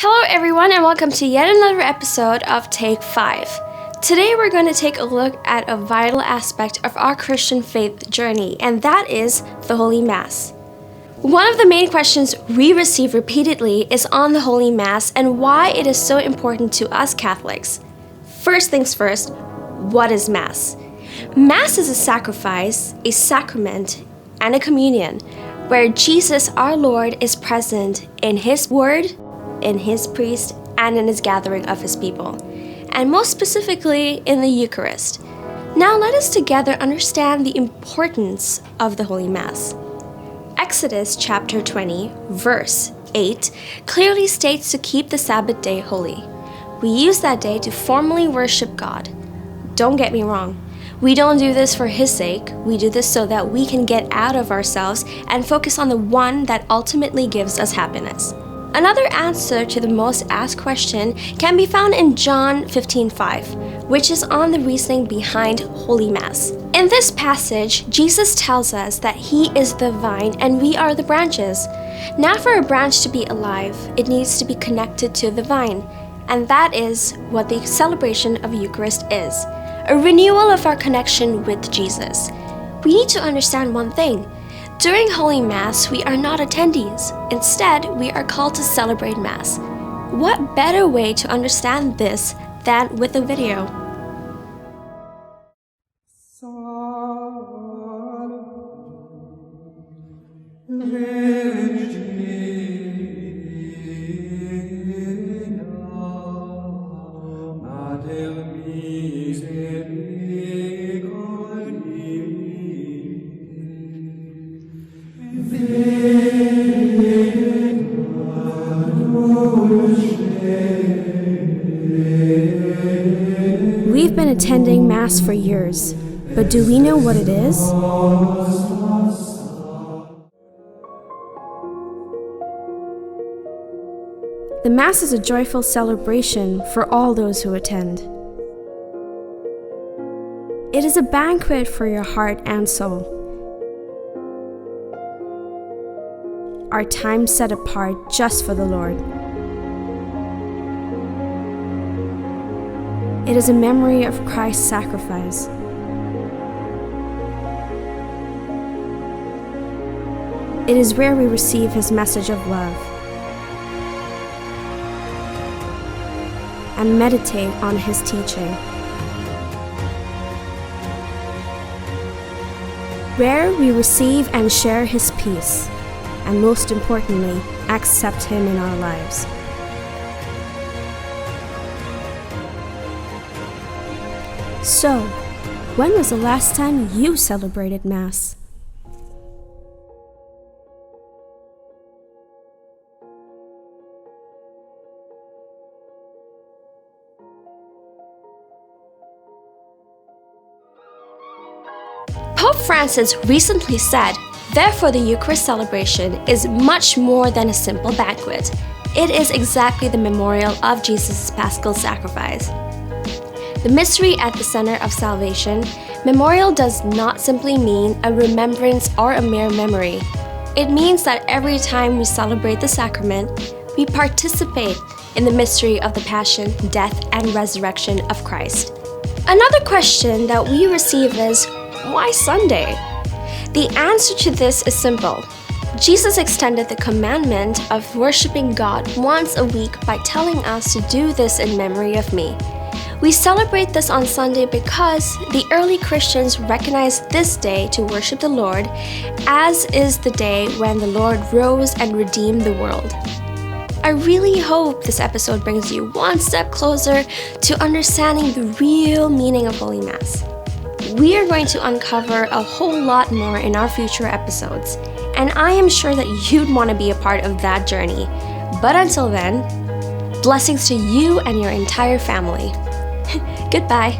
Hello everyone and welcome to yet another episode of Take 5. Today we're going to take a look at a vital aspect of our Christian faith journey, and that is the Holy Mass. One of the main questions we receive repeatedly is on the Holy Mass and why it is so important to us Catholics. First things first, what is Mass? Mass is a sacrifice, a sacrament, and a communion where Jesus our Lord is present in His Word, in His priest, and in His gathering of His people, and most specifically in the Eucharist. Now let us together understand the importance of the Holy Mass. Exodus chapter 20, verse 8 clearly states to keep the Sabbath day holy. We use that day to formally worship God. Don't get me wrong. We don't do this for His sake. We do this so that we can get out of ourselves and focus on the one that ultimately gives us happiness. Another answer to the most asked question can be found in John 15:5, which is on the reasoning behind Holy Mass. In this passage, Jesus tells us that He is the vine and we are the branches. Now for a branch to be alive, it needs to be connected to the vine, and that is what the celebration of Eucharist is, a renewal of our connection with Jesus. We need to understand one thing. During Holy Mass, we are not attendees. Instead, we are called to celebrate Mass. What better way to understand this than with a video? We've been attending Mass for years, but do we know what it is? The Mass is a joyful celebration for all those who attend. It is a banquet for your heart and soul. Our time set apart just for the Lord. It is a memory of Christ's sacrifice. It is where we receive His message of love and meditate on His teaching. Where we receive and share His peace, and most importantly, accept Him in our lives. So, when was the last time you celebrated Mass? Pope Francis recently said, "Therefore, the Eucharist celebration is much more than a simple banquet. It is exactly the memorial of Jesus' paschal sacrifice." The mystery at the center of salvation, memorial does not simply mean a remembrance or a mere memory. It means that every time we celebrate the sacrament, we participate in the mystery of the passion, death, and resurrection of Christ. Another question that we receive is, why Sunday? The answer to this is simple. Jesus extended the commandment of worshiping God once a week by telling us to do this in memory of me. We celebrate this on Sunday because the early Christians recognized this day to worship the Lord, as is the day when the Lord rose and redeemed the world. I really hope this episode brings you one step closer to understanding the real meaning of Holy Mass. We are going to uncover a whole lot more in our future episodes, and I am sure that you'd want to be a part of that journey. But until then, blessings to you and your entire family. Goodbye.